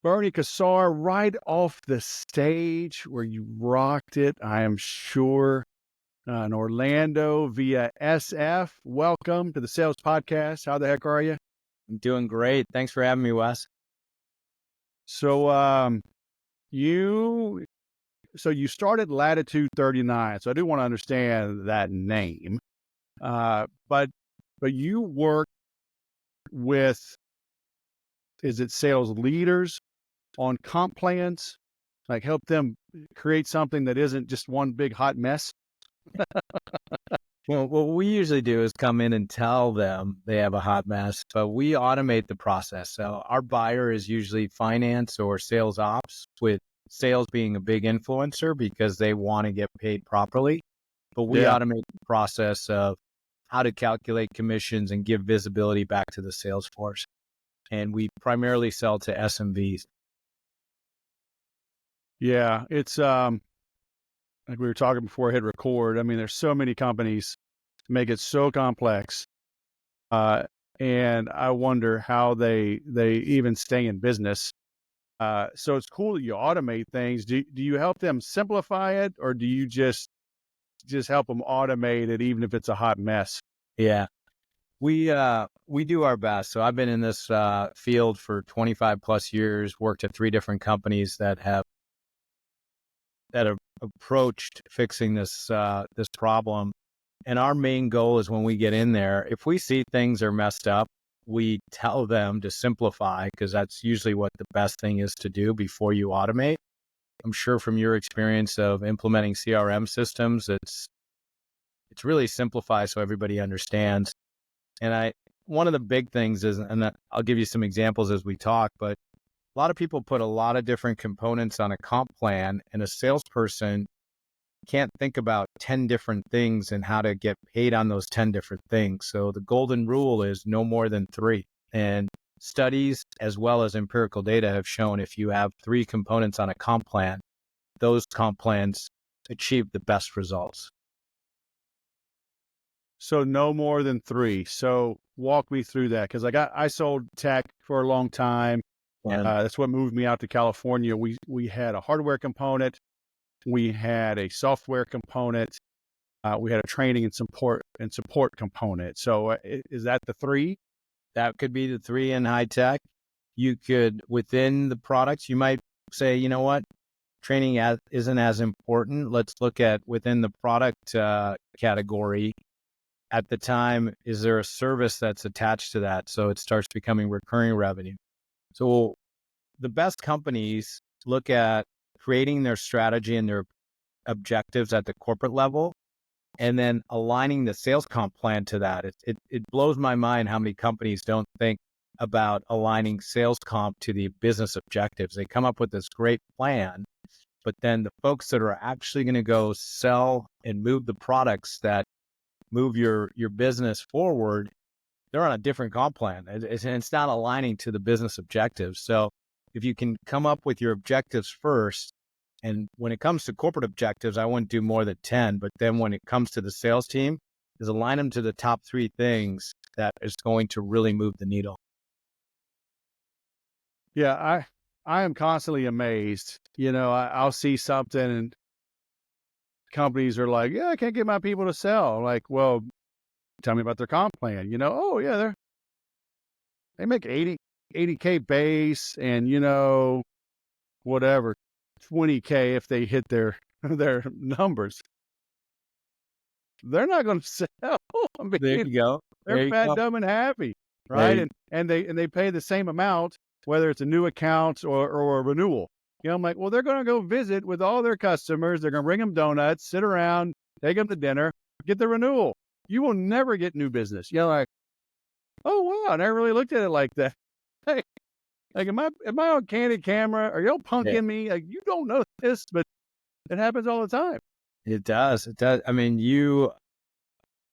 Bernie Kassar, right off the stage where you rocked it, I am sure, in Orlando via SF. Welcome to the Sales Podcast. How the heck are you? I'm doing great. Thanks for having me, Wes. So, you you started Latitude 39. So I do want to understand that name. But you work with, is it sales leaders on comp plans? Like help them create something that isn't just one big hot mess? Well, what we usually do is come in and tell them they have a hot mess, but we automate the process. So our buyer is usually finance or sales ops, with sales being a big influencer because they want to get paid properly. But we Yeah. automate the process of how to calculate commissions and give visibility back to the sales force. And we primarily sell to SMBs. Yeah. It's like we were talking before I hit record. I mean, there's so many companies make it so complex. And I wonder how they even stay in business. So it's cool that you automate things. Do you help them simplify it, or do you just help them automate it even if it's a hot mess? Yeah. We do our best. So I've been in this field for 25 plus years, worked at 3 different companies that have approached fixing this problem. And our main goal is when we get in there, if we see things are messed up, we tell them to simplify, because that's usually what the best thing is to do before you automate. I'm sure from your experience of implementing CRM systems, it's really simplify so everybody understands. And one of the big things is, and I'll give you some examples as we talk, but a lot of people put a lot of different components on a comp plan, and a salesperson can't think about 10 different things and how to get paid on those 10 different things. So the golden rule is no more than 3. And studies as well as empirical data have shown if you have 3 components on a comp plan, those comp plans achieve the best results. So no more than 3. So walk me through that, because I sold tech for a long time. That's what moved me out to California. We had a hardware component, we had a software component, we had a training and support component. So is that the 3? That could be the 3 in high tech. You could, within the products, you might say, you know what, training isn't as important. Let's look at within the product category. At the time, is there a service that's attached to that? So it starts becoming recurring revenue. So the best companies look at creating their strategy and their objectives at the corporate level, and then aligning the sales comp plan to that. It blows my mind how many companies don't think about aligning sales comp to the business objectives. They come up with this great plan, but then the folks that are actually going to go sell and move the products that move your business forward, they're on a different comp plan. It's not aligning to the business objectives. So if you can come up with your objectives first, and when it comes to corporate objectives, I wouldn't do more than 10, but then when it comes to the sales team, is align them to the top 3 things that is going to really move the needle. Yeah, I am constantly amazed. I'll see something and companies are like, yeah, I can't get my people to sell. I'm like, well, tell me about their comp plan. Oh yeah, they make 80K base and whatever, 20K if they hit their numbers. They're not going to sell. I mean, There you go. They're fat, dumb, and happy, right? And they pay the same amount, whether it's a new account or a renewal. I'm like, well, they're going to go visit with all their customers. They're going to bring them donuts, sit around, take them to dinner, get the renewal. You will never get new business. Like, oh wow, I never really looked at it like that. Hey, like, am I on candid camera? Are y'all punking me? Like, you don't know this, but it happens all the time. It does. I mean,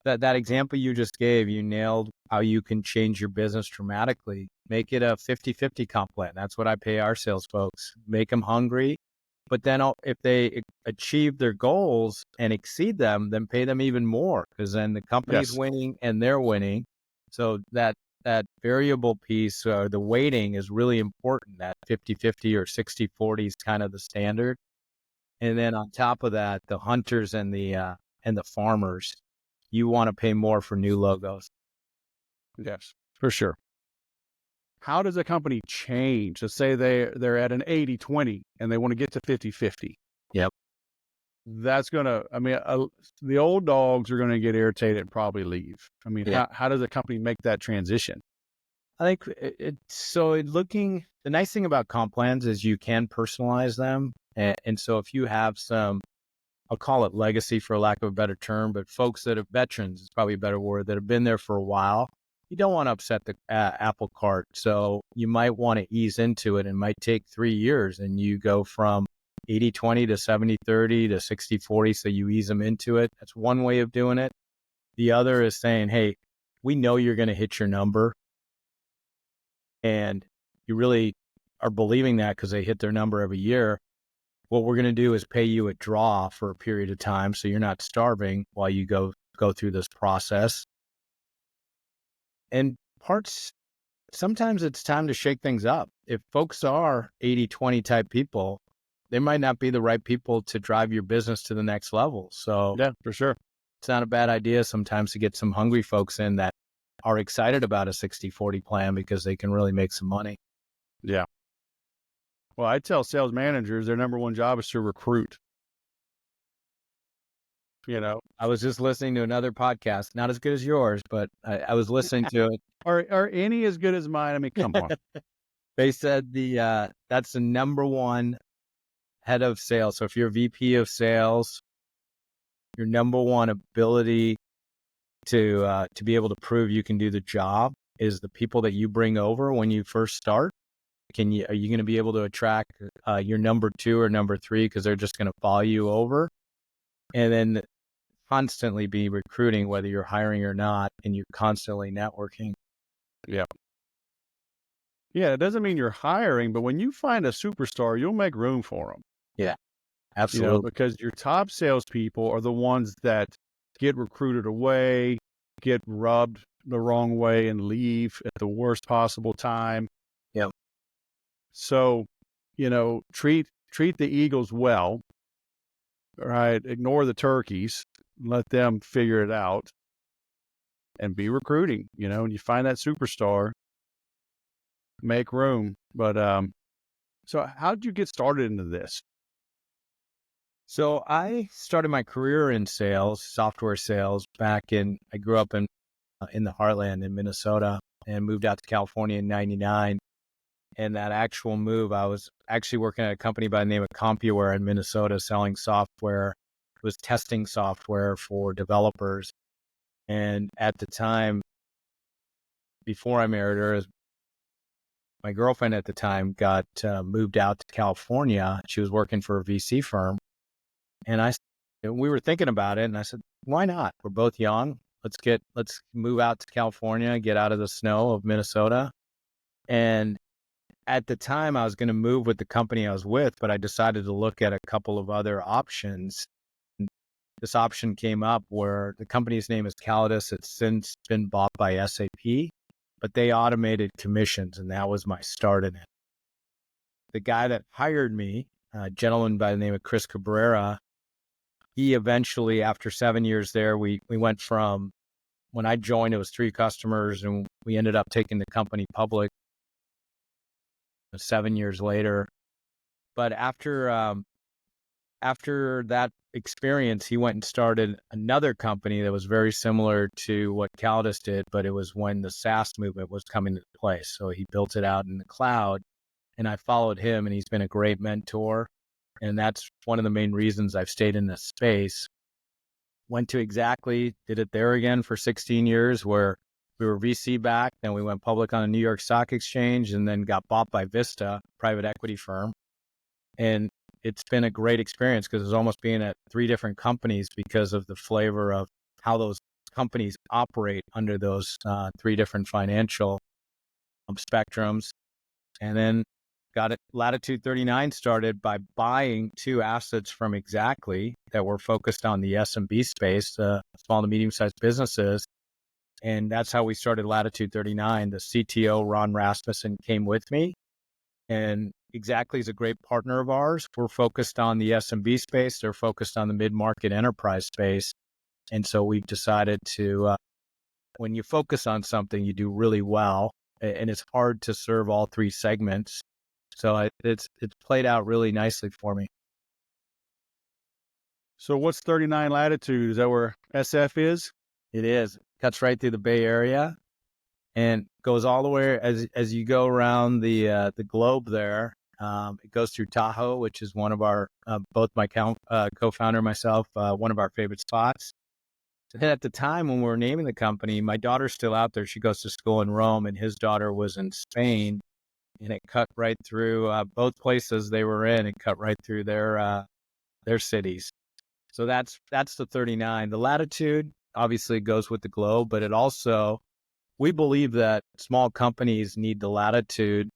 that example you just gave, you nailed how you can change your business dramatically. Make it a 50-50 comp plan. That's what I pay our sales folks. Make them hungry, but then if they achieve their goals and exceed them, then pay them even more, because then the company's winning and they're winning. So that that variable piece, the weighting is really important. That 50-50 or 60-40 is kind of the standard. And then on top of that, the hunters and the farmers, you want to pay more for new logos. Yes, for sure. How does a company change? Let's say they're at an 80-20 and they want to get to 50-50. Yep. That's gonna, the old dogs are gonna get irritated and probably leave. Yeah. How does a company make that transition? I think the nice thing about comp plans is you can personalize them. And so if you have some, I'll call it legacy for lack of a better term, but folks that are veterans is probably a better word, that have been there for a while, you don't want to upset the apple cart. So you might want to ease into it. It might take 3 years and you go from 80-20 to 70-30 to 60-40. So you ease them into it. That's one way of doing it. The other is saying, hey, we know you're going to hit your number. And you really are believing that because they hit their number every year. What we're going to do is pay you at draw for a period of time so you're not starving while you go through this process. And sometimes it's time to shake things up. If folks are 80-20 type people, they might not be the right people to drive your business to the next level. So Yeah, for sure. It's not a bad idea sometimes to get some hungry folks in that are excited about a 60-40 plan because they can really make some money. Yeah. Well, I tell sales managers their number one job is to recruit. I was just listening to another podcast, not as good as yours, but I was listening to it. Are any as good as mine? Come on. They said that's the number one head of sales. So if you're a VP of sales, your number one ability to be able to prove you can do the job is the people that you bring over when you first start. Are you going to be able to attract your number 2 or number 3 because they're just going to follow you over? And then constantly be recruiting, whether you're hiring or not, and you're constantly networking. Yeah. Yeah, it doesn't mean you're hiring, but when you find a superstar, you'll make room for them. Yeah, absolutely. Because your top salespeople are the ones that get recruited away, get rubbed the wrong way, and leave at the worst possible time. Yep. So, treat the Eagles well, right? Ignore the turkeys, let them figure it out, and be recruiting. When you find that superstar, make room. But so how did you get started into this? So I started my career in sales, software sales, I grew up in the heartland in Minnesota and moved out to California in 99. And that actual move, I was actually working at a company by the name of CompuWare in Minnesota selling software. It was testing software for developers. And at the time, before I married her, my girlfriend at the time got moved out to California. She was working for a VC firm. And we were thinking about it, and I said, why not? We're both young. Let's move out to California, get out of the snow of Minnesota. And at the time, I was going to move with the company I was with, but I decided to look at a couple of other options. This option came up where the company's name is Calidus. It's since been bought by SAP, but they automated commissions, and that was my start in it. The guy that hired me, a gentleman by the name of Chris Cabrera, he eventually, after 7 years there, we went from, when I joined, it was 3 customers, and we ended up taking the company public 7 years later. But after that experience, he went and started another company that was very similar to what Calidus did, but it was when the SaaS movement was coming into place. So he built it out in the cloud, and I followed him, and he's been a great mentor. And that's one of the main reasons I've stayed in this space. Went to Exactly, did it there again for 16 years, where we were VC backed, then we went public on the New York Stock Exchange, and then got bought by Vista, private equity firm. And it's been a great experience because it's almost being at 3 different companies because of the flavor of how those companies operate under those 3 different financial spectrums. And then got it. Latitude 39 started by buying 2 assets from Exactly that were focused on the SMB space, small to medium-sized businesses. And that's how we started Latitude 39. The CTO, Ron Rasmussen, came with me. And Exactly is a great partner of ours. We're focused on the SMB space. They're focused on the mid-market enterprise space. And so we've decided to, when you focus on something, you do really well. And it's hard to serve all three segments. So it's played out really nicely for me. So what's 39 Latitude? Is that where SF is? It is. Cuts right through the Bay Area and goes all the way as you go around the globe there. It goes through Tahoe, which is one of our, both my co-founder and myself, one of our favorite spots. And at the time when we were naming the company, my daughter's still out there. She goes to school in Rome, and his daughter was in Spain. And it cut right through both places they were in. It cut right through their cities. So that's the 39. The latitude obviously goes with the globe, but it also, we believe that small companies need the latitude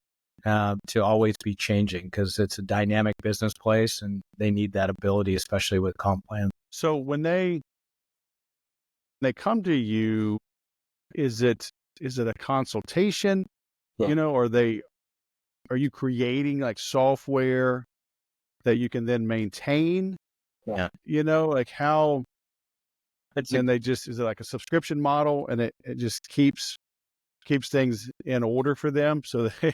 to always be changing because it's a dynamic business place and they need that ability, especially with comp plan. So when they come to you, is it a consultation? Yeah. Are you creating like software that you can then maintain? Yeah. Like how It's then is it like a subscription model and it just keeps things in order for them so they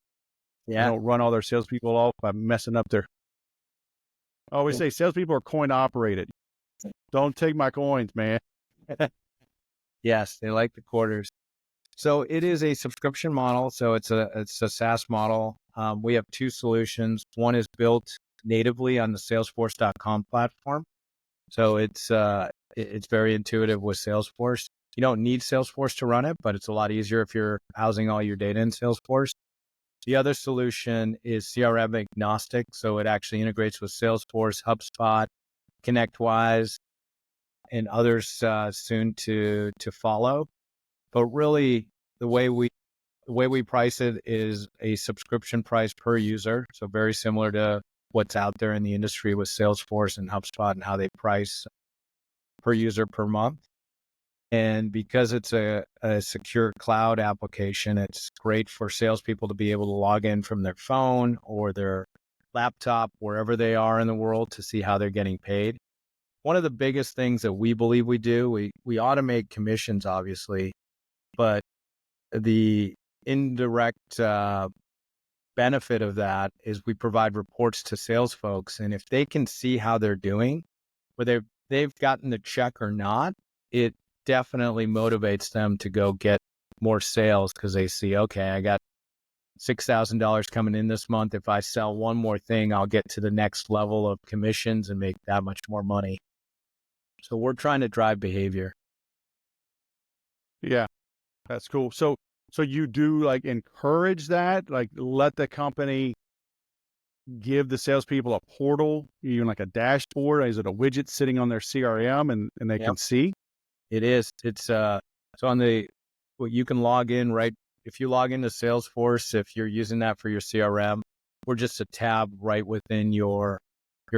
don't run all their salespeople off by messing up their. I always say salespeople are coin operated. Don't take my coins, man. Yes, they like the quarters. So it is a subscription model. So it's a SaaS model. We have two solutions. One is built natively on the Salesforce.com platform. So it's very intuitive with Salesforce. You don't need Salesforce to run it, but it's a lot easier if you're housing all your data in Salesforce. The other solution is CRM agnostic. So it actually integrates with Salesforce, HubSpot, ConnectWise, and others soon to follow. But really, the way we price it is a subscription price per user. So very similar to what's out there in the industry with Salesforce and HubSpot and how they price per user per month. And because it's a secure cloud application, it's great for salespeople to be able to log in from their phone or their laptop, wherever they are in the world, to see how they're getting paid. One of the biggest things that we believe we do, we automate commissions, obviously, but the indirect benefit of that is we provide reports to sales folks. And if they can see how they're doing, whether they've gotten the check or not, it definitely motivates them to go get more sales because they see, okay, I got $6,000 coming in this month. If I sell one more thing, I'll get to the next level of commissions and make that much more money. So we're trying to drive behavior. Yeah, that's cool. So you do like encourage that, like let the company give the salespeople a portal, even like a dashboard. Is it a widget sitting on their CRM and they can see? It is. It's so you can log in right. If you log into Salesforce, if you're using that for your CRM, we're just a tab right within your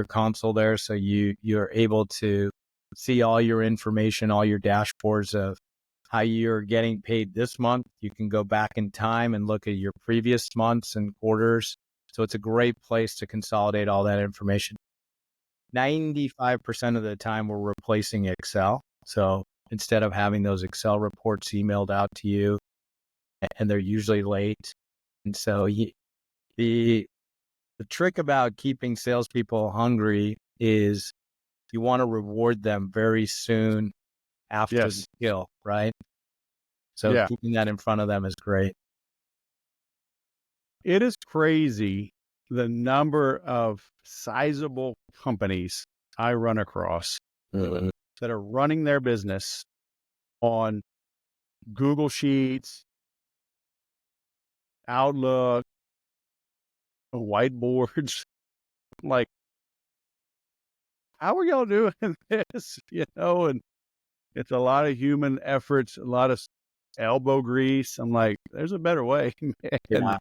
console there. So you're able to see all your information, all your dashboards of how you're getting paid this month. You can go back in time and look at your previous months and quarters. So it's a great place to consolidate all that information. 95% of the time we're replacing Excel. So instead of having those Excel reports emailed out to you, and they're usually late. And so the trick about keeping salespeople hungry is you want to reward them very soon after the skill, right? So keeping that in front of them is great. It is crazy the number of sizable companies I run across that are running their business on Google Sheets, Outlook, whiteboards. Like, how are y'all doing this? And it's a lot of human efforts, a lot of elbow grease. I'm like, there's a better way, man. Yeah.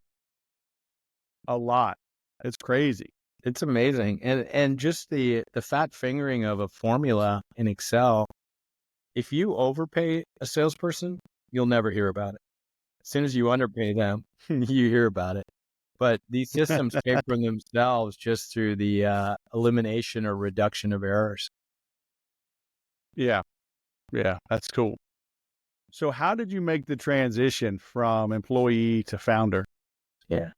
A lot. It's crazy. It's amazing. And just the fat fingering of a formula in Excel, if you overpay a salesperson, you'll never hear about it. As soon as you underpay them, you hear about it. But these systems pay for themselves just through the elimination or reduction of errors. Yeah. Yeah. That's cool. So how did you make the transition from employee to founder? Yeah.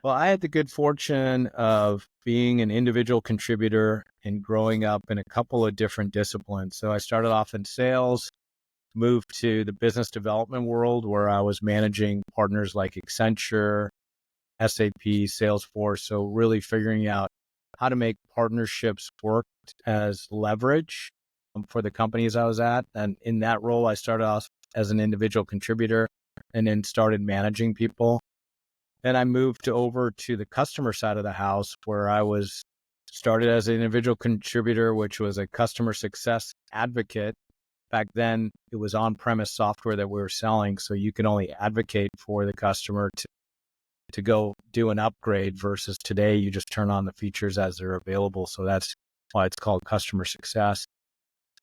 Well, I had the good fortune of being an individual contributor and growing up in a couple of different disciplines. So I started off in sales, moved to the business development world where I was managing partners like Accenture, SAP, Salesforce. So really figuring out how to make partnerships work as leverage for the companies I was at. And in that role, I started off as an individual contributor and then started managing people. Then I moved over to the customer side of the house where I was started as an individual contributor, which was a customer success advocate. Back then, it was on-premise software that we were selling, so you can only advocate for the customer to go do an upgrade versus today, you just turn on the features as they're available. So that's why it's called customer success.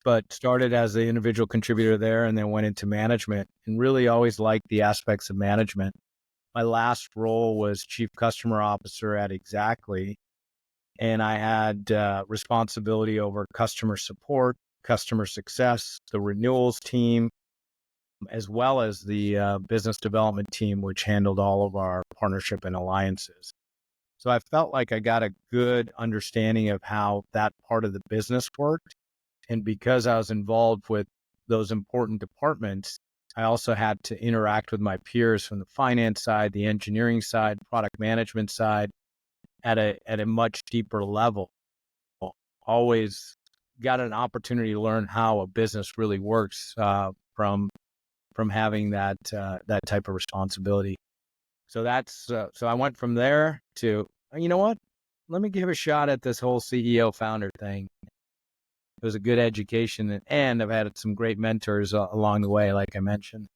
But started as the individual contributor there and then went into management and really always liked the aspects of management. My last role was chief customer officer at Exactly, and I had responsibility over customer support, customer success, the renewals team, as well as the business development team, which handled all of our partnership and alliances. So I felt like I got a good understanding of how that part of the business worked. And because I was involved with those important departments, I also had to interact with my peers from the finance side, the engineering side, product management side at a much deeper level. Always got an opportunity to learn how a business really works from having that type of responsibility. So so I went from there to, you know what? Let me give a shot at this whole CEO founder thing. It was a good education, and I've had some great mentors along the way, like I mentioned.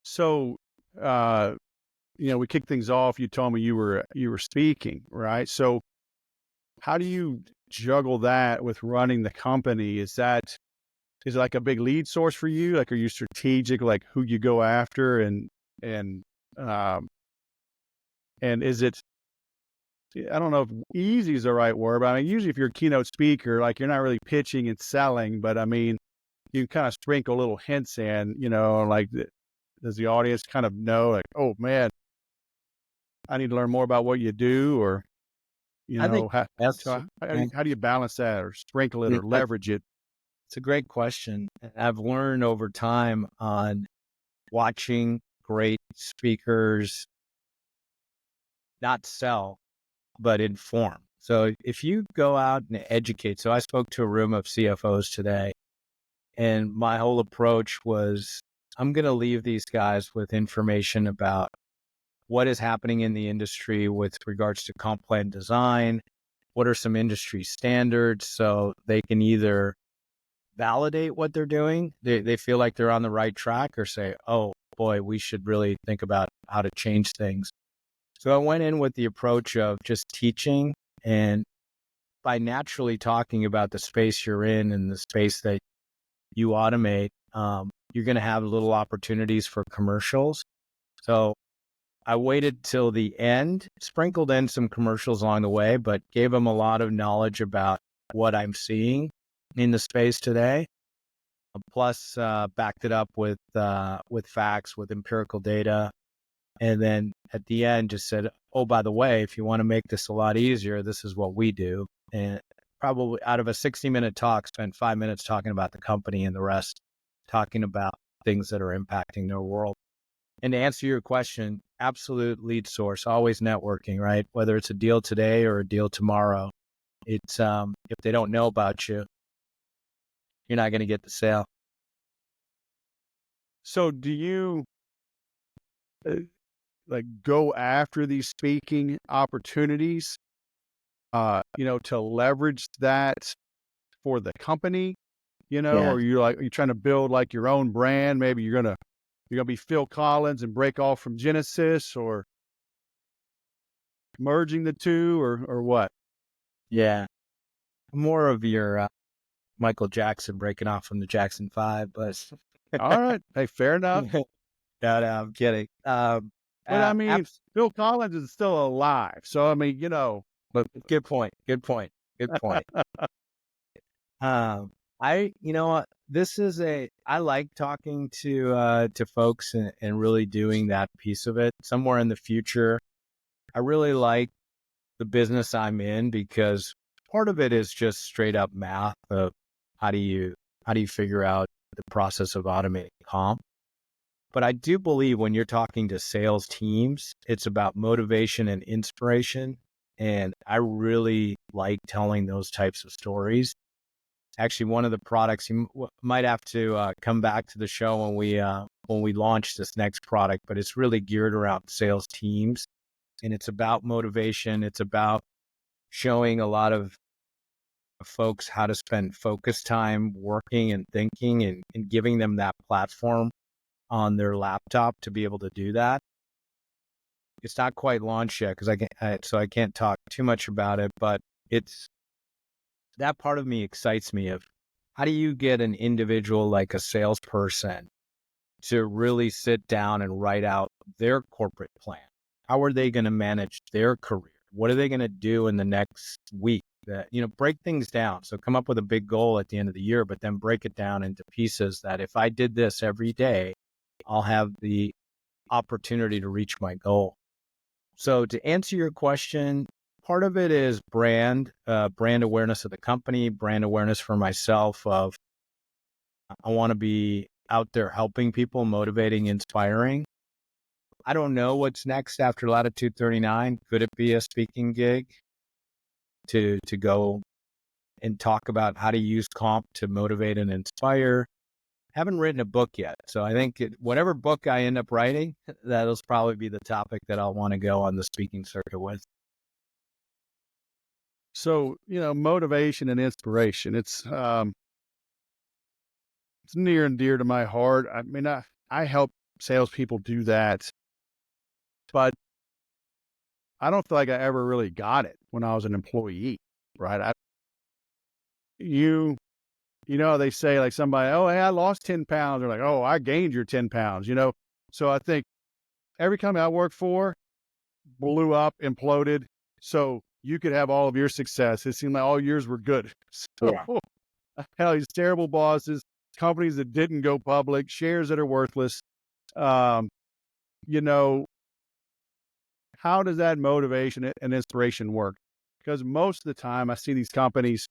So, we kicked things off. You told me you were speaking, right? So, how do you juggle that with running the company? Is it like a big lead source for you? Like, are you strategic, like who you go after, and um, and is it? I don't know if easy is the right word, but I mean, usually if you're a keynote speaker, like you're not really pitching and selling, but I mean, you can kind of sprinkle little hints in, like does the audience kind of know, like, oh man, I need to learn more about what you do, or I think how, that's so how do you balance that, or sprinkle it, or it's leverage it? a great question. I've learned over time on watching great speakers not sell, but inform. So if you go out and educate, so I spoke to a room of CFOs today, and my whole approach was I'm going to leave these guys with information about what is happening in the industry with regards to comp plan design, what are some industry standards, so they can either validate what they're doing, they feel like they're on the right track, or say, oh boy, we should really think about how to change things. So I went in with the approach of just teaching, and by naturally talking about the space you're in and the space that you automate, you're going to have little opportunities for commercials. So I waited till the end, sprinkled in some commercials along the way, but gave them a lot of knowledge about what I'm seeing in the space today. Plus, backed it up with facts, with empirical data, and then at the end just said, "Oh, by the way, if you want to make this a lot easier, this is what we do." And probably out of a 60-minute talk, spent 5 minutes talking about the company, and the rest talking about things that are impacting their world. And to answer your question, absolute lead source, always networking, right? Whether it's a deal today or a deal tomorrow, it's if they don't know about you, you're not going to get the sale. So do you uh, like go after these speaking opportunities, to leverage that for the company, Yeah. or you trying to build like your own brand? Maybe you're gonna be Phil Collins and break off from Genesis, or merging the two, or what? Yeah. More of your Michael Jackson breaking off from the Jackson 5, but All right. Hey, fair enough. No, no, I'm kidding. But I mean, Abs- Bill Collins is still alive. So, I mean, but good point. Good point. Good point. Um, you know what? I like talking to folks and really doing that piece of it. Somewhere in the future, I really like the business I'm in because part of it is just straight up math of how do you how do you figure out the process of automating comp. But I do believe when you're talking to sales teams, it's about motivation and inspiration. And I really like telling those types of stories. Actually, one of the products might have to come back to the show when we launch this next product, but it's really geared around sales teams, and it's about motivation. It's about showing a lot of folks how to spend focus time working and thinking, and giving them that platform on their laptop to be able to do that. It's not quite launched yet because so I can't talk too much about it, but it's that part of me excites me of how do you get an individual like a salesperson to really sit down and write out their corporate plan? How are they going to manage their career? What are they going to do in the next week? That, break things down. So come up with a big goal at the end of the year, but then break it down into pieces that if I did this every day, I'll have the opportunity to reach my goal. So to answer your question, part of it is brand awareness of the company, brand awareness for myself of I want to be out there helping people, motivating, inspiring. I don't know what's next after Latitude 39. Could it be a speaking gig to go and talk about how to use comp to motivate and inspire? Haven't written a book yet. So I think whatever book I end up writing, that'll probably be the topic that I'll want to go on the speaking circuit with. so, motivation and inspiration. It's near and dear to my heart. I mean, I help salespeople do that, but I don't feel like I ever really got it when I was an employee, right? You, they say like somebody, oh, hey, I lost 10 pounds. They're like, oh, I gained your 10 pounds. So I think every company I worked for blew up, imploded. So you could have all of your success. It seemed like all yours were good. So Yeah. hell, these terrible bosses, companies that didn't go public, shares that are worthless. Um, you know, how does that motivation and inspiration work? Because most of the time I see these companies,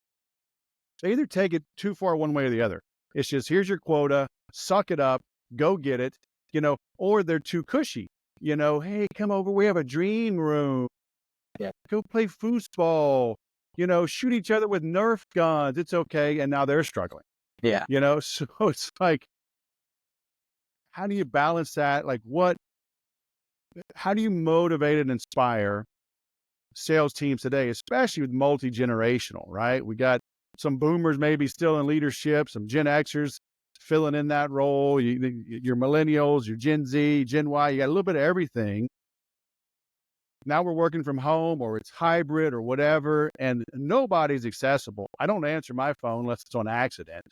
they either take it too far one way or the other. It's just, here's your quota, suck it up, go get it, or they're too cushy. Hey, come over, we have a dream room. Yeah. Go play foosball, shoot each other with Nerf guns. It's okay. And now they're struggling, Yeah. so it's like, how do you balance that? Like, how do you motivate and inspire sales teams today, especially with multi-generational, right? We got some boomers maybe still in leadership, some Gen Xers filling in that role, your millennials, your Gen Z, Gen Y, you got a little bit of everything. Now we're working from home or it's hybrid or whatever, and nobody's accessible. I don't answer my phone unless it's on accident.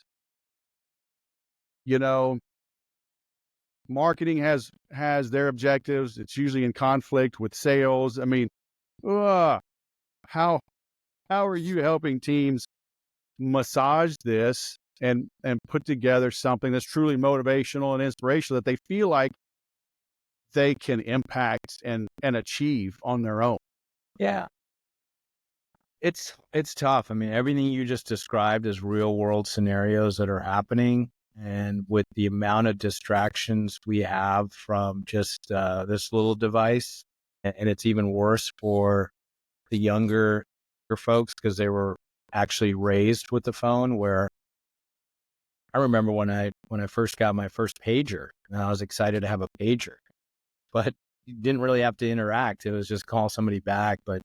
You know, marketing has their objectives. It's usually in conflict with sales. I mean, uh, how how are you helping teams massage this and put together something that's truly motivational and inspirational that they feel like they can impact and achieve on their own? Yeah. It's tough. I mean, everything you just described is real world scenarios that are happening. And with the amount of distractions we have from just this little device, and it's even worse for the younger folks because they were actually raised with the phone. Where I remember when I first got my first pager, and I was excited to have a pager, but you didn't really have to interact. It was just call somebody back. But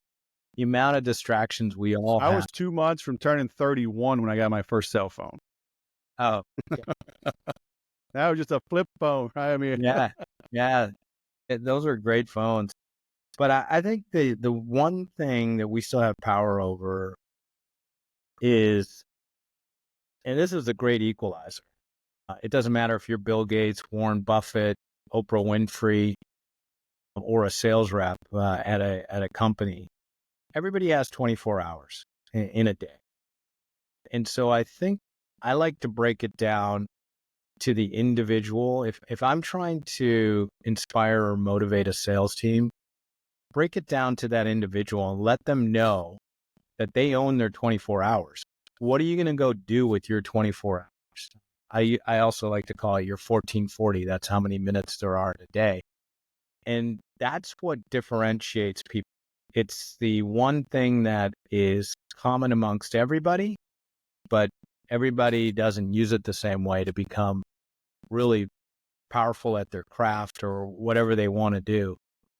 the amount of distractions we all I was have. 2 months from turning 31 when I got my first cell phone. Oh, That was just a flip phone, right? I mean, yeah, yeah. Those are great phones. But I think the one thing that we still have power over is, and this is a great equalizer. It doesn't matter if you're Bill Gates, Warren Buffett, Oprah Winfrey, or a sales rep at a company. Everybody has 24 hours in a day. And so I think I like to break it down to the individual. If I'm trying to inspire or motivate a sales team, break it down to that individual and let them know that they own their 24 hours. What are you going to go do with your 24 hours? I also like to call it your 1440. That's how many minutes there are in a day. And that's what differentiates people. It's the one thing that is common amongst everybody, but everybody doesn't use it the same way to become really powerful at their craft or whatever they want to do.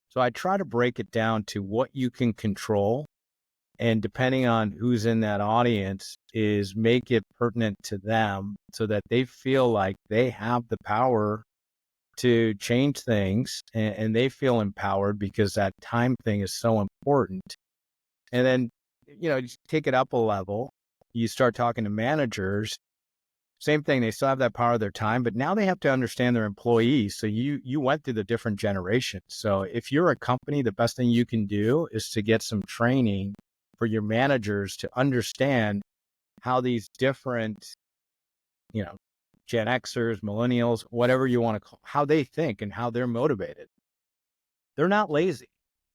So I try to break it down to what you can control. And depending on who's in that audience, is make it pertinent to them so that they feel like they have the power to change things and they feel empowered because that time thing is so important. And then, just take it up a level. You start talking to managers, same thing. They still have that power of their time, but now they have to understand their employees. So you went through the different generations. So if you're a company, the best thing you can do is to get some training for your managers to understand how these different, Gen Xers, millennials, whatever you want to call, how they think and how they're motivated. They're not lazy.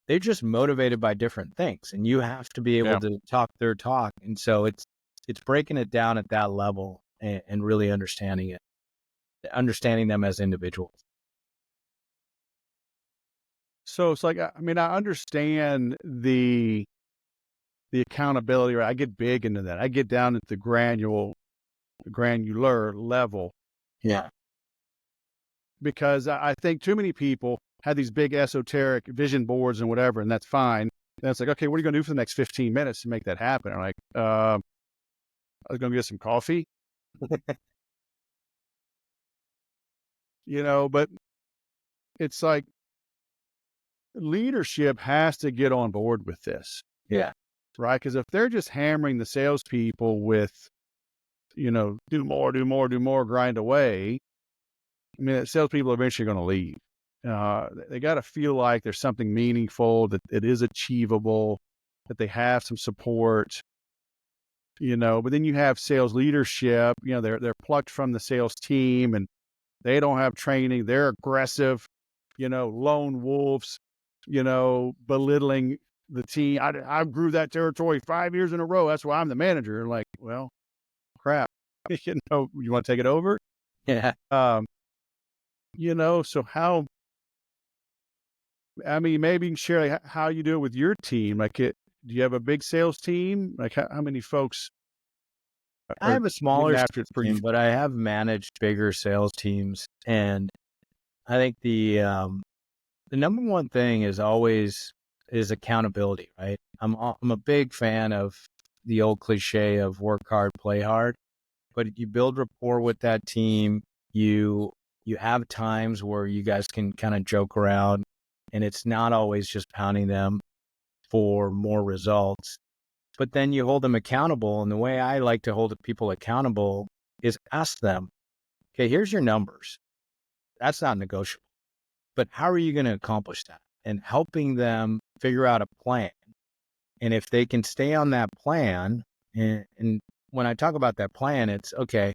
They're just motivated by different things. And you have to be able to talk their talk. And so it's breaking it down at that level and really understanding them as individuals. So it's like, I understand the accountability, right? I get big into that. I get down at the granular level. Yeah. Because I think too many people have these big esoteric vision boards and whatever, and that's fine. And it's like, okay, what are you going to do for the next 15 minutes to make that happen? I'm like, I was going to get some coffee, but it's like leadership has to get on board with this. Yeah. Right. Because if they're just hammering the salespeople with, do more, grind away, salespeople are eventually going to leave. They got to feel like there's something meaningful, that it is achievable, that they have some support, but then you have sales leadership, they're plucked from the sales team and they don't have training. They're aggressive, lone wolves, belittling the team. I grew that territory 5 years in a row. That's why I'm the manager. Like, well, crap, you want to take it over? Yeah. So how, maybe you can share like how you do it with your team. Like, do you have a big sales team? Like how many folks I have a smaller after it for you? team, but I have managed bigger sales teams. And I think the number one thing is accountability, right? I'm a big fan of the old cliche of work hard, play hard, but you build rapport with that team. You have times where you guys can kind of joke around, and it's not always just pounding them for more results, but then you hold them accountable. And the way I like to hold people accountable is ask them, okay, here's your numbers. That's not negotiable, but how are you going to accomplish that? And helping them figure out a plan. And if they can stay on that plan, and when I talk about that plan, it's okay,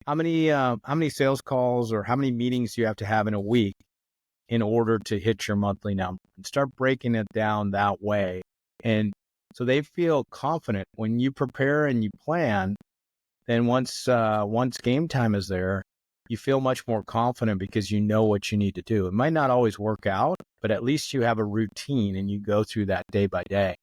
how many sales calls or how many meetings do you have to have in a week in order to hit your monthly number? And start breaking it down that way. And so they feel confident when you prepare and you plan. Then once game time is there, you feel much more confident because you know what you need to do. It might not always work out, but at least you have a routine and you go through that day by day.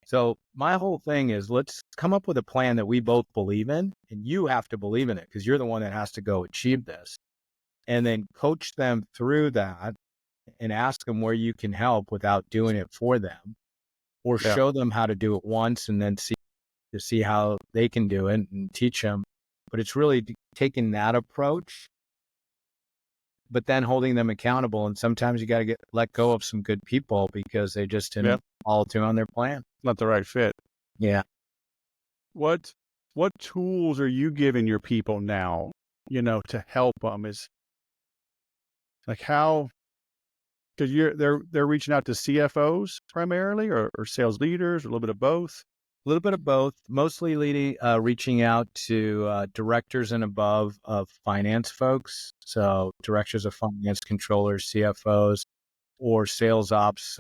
So my whole thing is, let's come up with a plan that we both believe in, and you have to believe in it because you're the one that has to go achieve this. And then coach them through that and ask them where you can help without doing it for them, or show them how to do it once and then see how they can do it and teach them. But it's really taking that approach, but then holding them accountable. And sometimes you got to let go of some good people because they just didn't follow through on their plan. Not the right fit. Yeah. What tools are you giving your people now to help them is like how, because they're reaching out to CFOs primarily, or sales leaders, or a little bit of both. A little bit of both, mostly reaching out to directors and above of finance folks. So directors of finance, controllers, CFOs, or sales ops,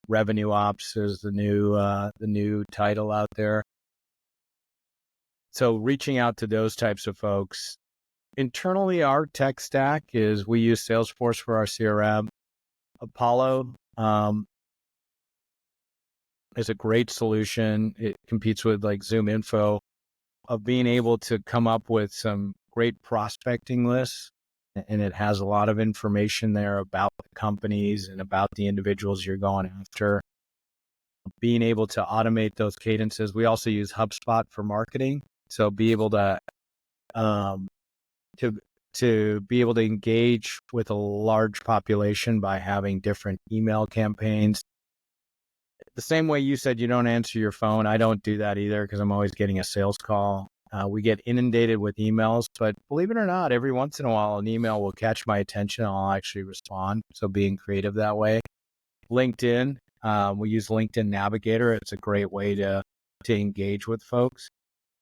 revenue ops is the new title out there. So reaching out to those types of folks. Internally, our tech stack is we use Salesforce for our CRM. Apollo is a great solution. It competes with like Zoom Info, of being able to come up with some great prospecting lists. And it has a lot of information there about the companies and about the individuals you're going after. Being able to automate those cadences. We also use HubSpot for marketing. So be able to be able to engage with a large population by having different email campaigns. The same way you said you don't answer your phone, I don't do that either because I'm always getting a sales call. We get inundated with emails, but believe it or not, every once in a while, an email will catch my attention and I'll actually respond. So being creative that way. LinkedIn, we use LinkedIn Navigator. It's a great way to engage with folks.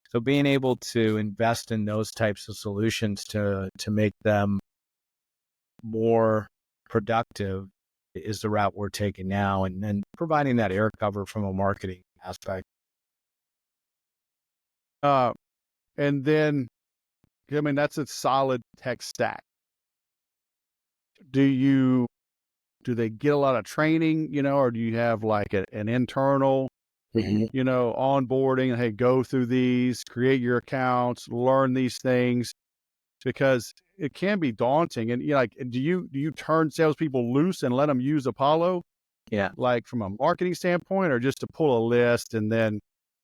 So being able to invest in those types of solutions to make them more productive is the route we're taking now, and providing that air cover from a marketing aspect. And then, I mean, that's a solid tech stack. Do they get a lot of training, or do you have like an internal, onboarding? Hey, go through these, create your accounts, learn these things, because it can be daunting. And do you turn salespeople loose and let them use Apollo? Yeah. Like from a marketing standpoint, or just to pull a list and then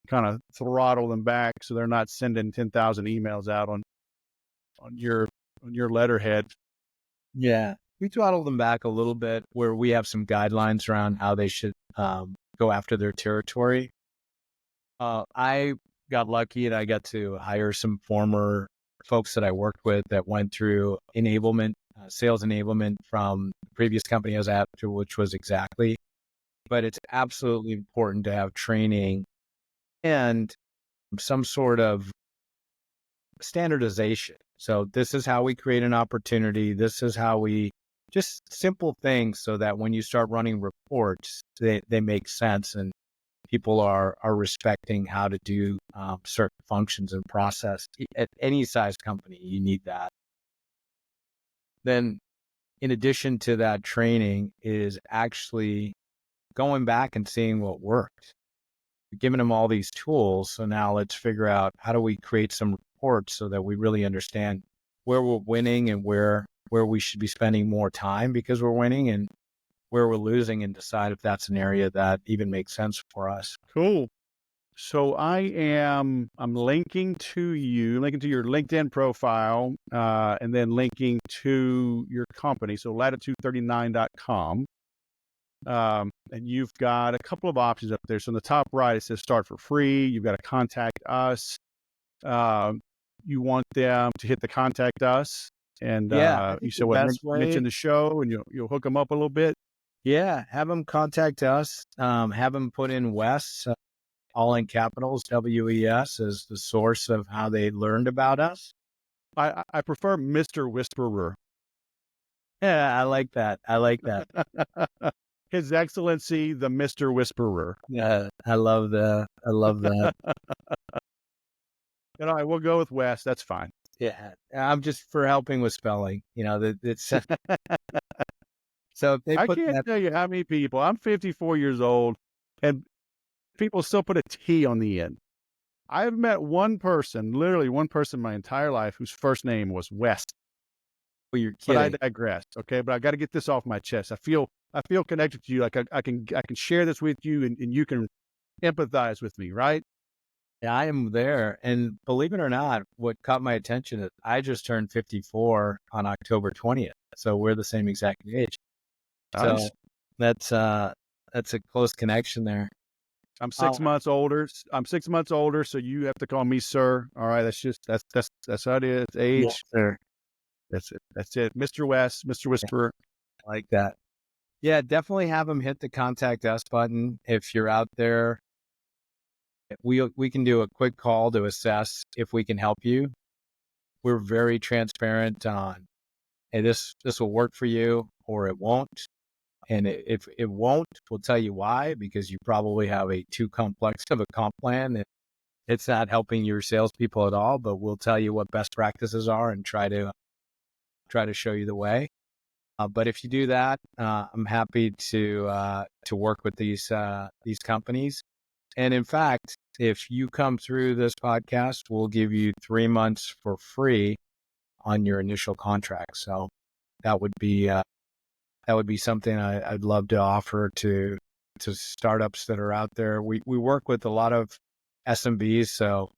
kind of throttle them back so they're not sending 10,000 emails out on your letterhead? Yeah. We throttle them back a little bit where we have some guidelines around how they should go after their territory. I got lucky and I got to hire some former folks that I worked with that went through enablement, sales enablement from the previous company I was at, which was Exactly. But it's absolutely important to have training and some sort of standardization. So this is how we create an opportunity. This is how we just simple things so that when you start running reports, they make sense and people are respecting how to do certain functions and process. At any size company, you need that. Then in addition to that, training is actually going back and seeing what worked. We're giving them all these tools. So now let's figure out how do we create some reports so that we really understand where we're winning and where we should be spending more time because we're winning, and where we're losing, and decide if that's an area that even makes sense for us. Cool. So I'm linking to your LinkedIn profile, and then linking to your company. So latitude39.com. And you've got a couple of options up there. So in the top right, it says start for free. You've got to contact us. You want them to hit the contact us. And you said, mention the show, and you'll hook them up a little bit. Yeah, have them contact us. Have them put in Wes, all in capitals, WES, as the source of how they learned about us. I prefer Mr. Whisperer. Yeah, I like that. His Excellency, the Mr. Whisperer. Yeah, I love that. We'll go with Wes. That's fine. Yeah, I'm just for helping with spelling. It's so if they I can't tell you how many people. I'm 54 years old, and people still put a T on the end. I've met literally one person my entire life whose first name was West. Well, you're kidding. But I digress. Okay, but I got to get this off my chest. I feel connected to you. Like I can share this with you, and you can empathize with me, right? Yeah, I am there. And believe it or not, what caught my attention is I just turned 54 on October 20th. So we're the same exact age. Nice. So that's a close connection there. I'm 6 months older. I'm 6 months older, so you have to call me sir. All right, that's how it is. Yes, Age. sir. That's it. That's it. Mr. West, Mr. Whisperer. I like that. Yeah, definitely have them hit the contact us button if you're out there. We can do a quick call to assess if we can help you. We're very transparent on, hey, this will work for you or it won't. And if it won't, we'll tell you why, because you probably have a too complex of a comp plan. It's not helping your salespeople at all, but we'll tell you what best practices are and try to show you the way. But if you do that, I'm happy to work with these companies. And in fact, if you come through this podcast, we'll give you 3 months for free on your initial contract. So that would be something I'd love to offer to startups that are out there. We work with a lot of SMBs, so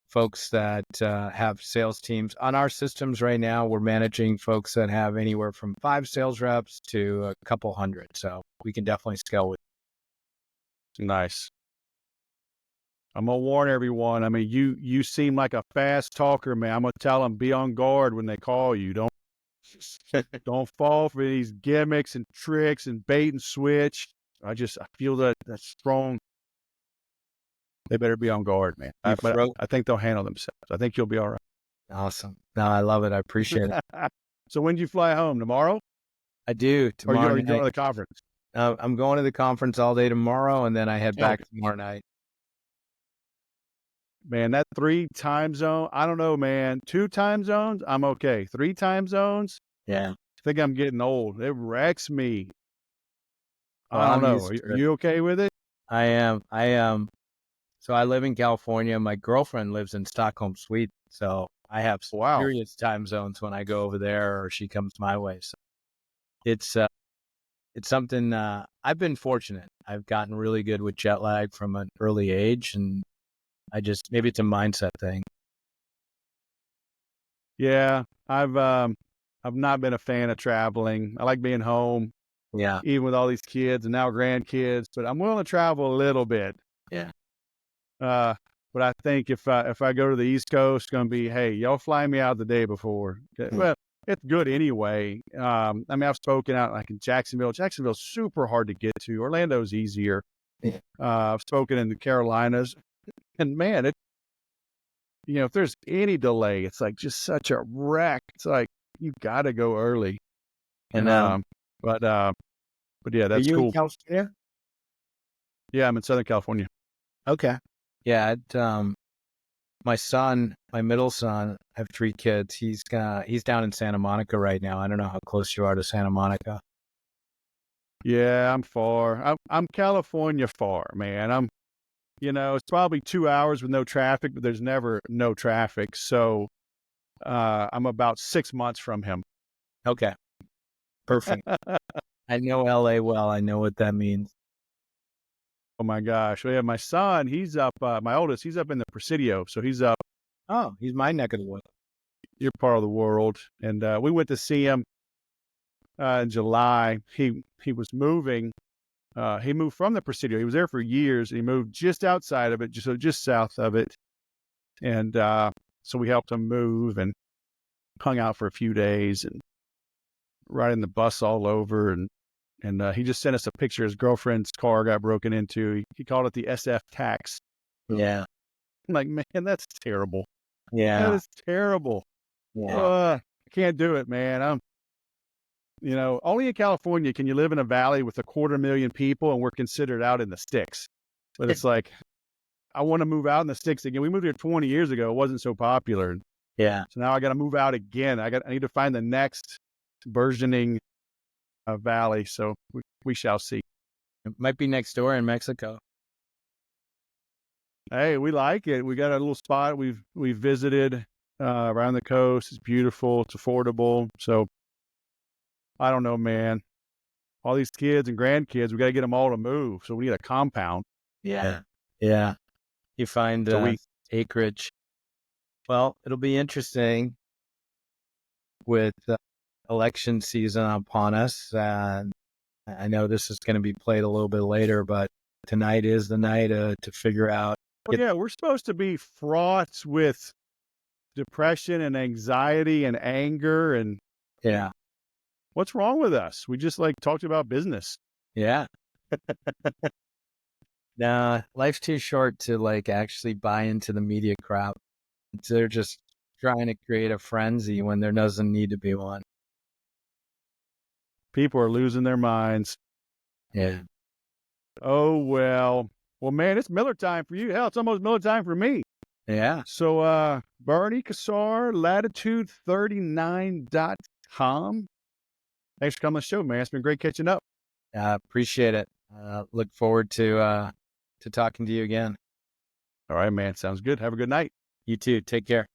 folks that have sales teams. On our systems right now, we're managing folks that have anywhere from 5 sales reps to a couple hundred. So we can definitely scale with. Nice. I'm gonna warn everyone. I mean, you seem like a fast talker, man. I'm gonna tell them be on guard when they call you. Don't fall for these gimmicks and tricks and bait and switch. I feel that strong. They better be on guard, man. But I think they'll handle themselves. I think you'll be all right. Awesome. No, I love it. I appreciate it. So when do you fly home? Tomorrow? I do. Tomorrow. Or are you going to the conference? I'm going to the conference all day tomorrow, and then I head back tomorrow night. Man, that 3 time zone, I don't know, man. 2 time zones, I'm okay. 3 time zones, yeah. I think I'm getting old. It wrecks me. Well, I don't know. Are you okay with it? I am. So I live in California. My girlfriend lives in Stockholm, Sweden. So I have serious time zones when I go over there or she comes my way. So it's something, I've been fortunate. I've gotten really good with jet lag from an early age, and maybe it's a mindset thing. Yeah, I've not been a fan of traveling. I like being home. Yeah. Even with all these kids and now grandkids, but I'm willing to travel a little bit. Yeah. But I think if I go to the East Coast, it's going to be, hey, y'all fly me out the day before. Well, it's good anyway. I mean, I've spoken out like in Jacksonville. Jacksonville's super hard to get to. Orlando's easier. Yeah. I've spoken in the Carolinas, and man, if there's any delay, it's like just such a wreck. It's like you got to go early. And but yeah, that's cool. Are you in California? Yeah, I'm in Southern California. Okay. Yeah. My middle son, I have 3 kids. He's down in Santa Monica right now. I don't know how close you are to Santa Monica. Yeah, I'm far. I'm California far, man. It's probably 2 hours with no traffic, but there's never no traffic. So, I'm about 6 months from him. Okay. Perfect. I know LA well. I know what that means. Oh my gosh. Yeah, my son, he's up, my oldest, he's up in the Presidio. So he's up. Oh, he's my neck of the woods. Your part of the world. And we went to see him in July. He was moving. He moved from the Presidio. He was there for years. And he moved just outside of it, just south of it. And so we helped him move and hung out for a few days and riding the bus all over. And he just sent us a picture. His girlfriend's car got broken into. He called it the SF tax. Yeah. I'm like, man, that's terrible. Yeah. That is terrible. Yeah. I can't do it, man. Only in California can you live in a valley with 250,000 people and we're considered out in the sticks. But it's like, I want to move out in the sticks again. We moved here 20 years ago. It wasn't so popular. Yeah. So now I got to move out again. I need to find the next burgeoning valley. So we shall see. It might be next door in Mexico. Hey, we like it. We got a little spot we've visited around the coast. It's beautiful. It's affordable. So I don't know, man. All these kids and grandkids, we got to get them all to move. So we need a compound. Yeah. Yeah. You find acreage. Well, it'll be interesting with election season upon us. I know this is going to be played a little bit later, but tonight is the night to figure out. Well, yeah, we're supposed to be fraught with depression and anxiety and anger. And Yeah. what's wrong with us? We just like talked about business. Yeah. Nah, life's too short to like actually buy into the media crap. They're just trying to create a frenzy when there doesn't need to be one. People are losing their minds. Yeah. Oh, well. Well, man, it's Miller time for you. Hell, it's almost Miller time for me. Yeah. So, Bernie Kassar, latitude39.com. Thanks for coming on the show, man. It's been great catching up. Appreciate it. Look forward to talking to you again. All right, man. Sounds good. Have a good night. You too. Take care.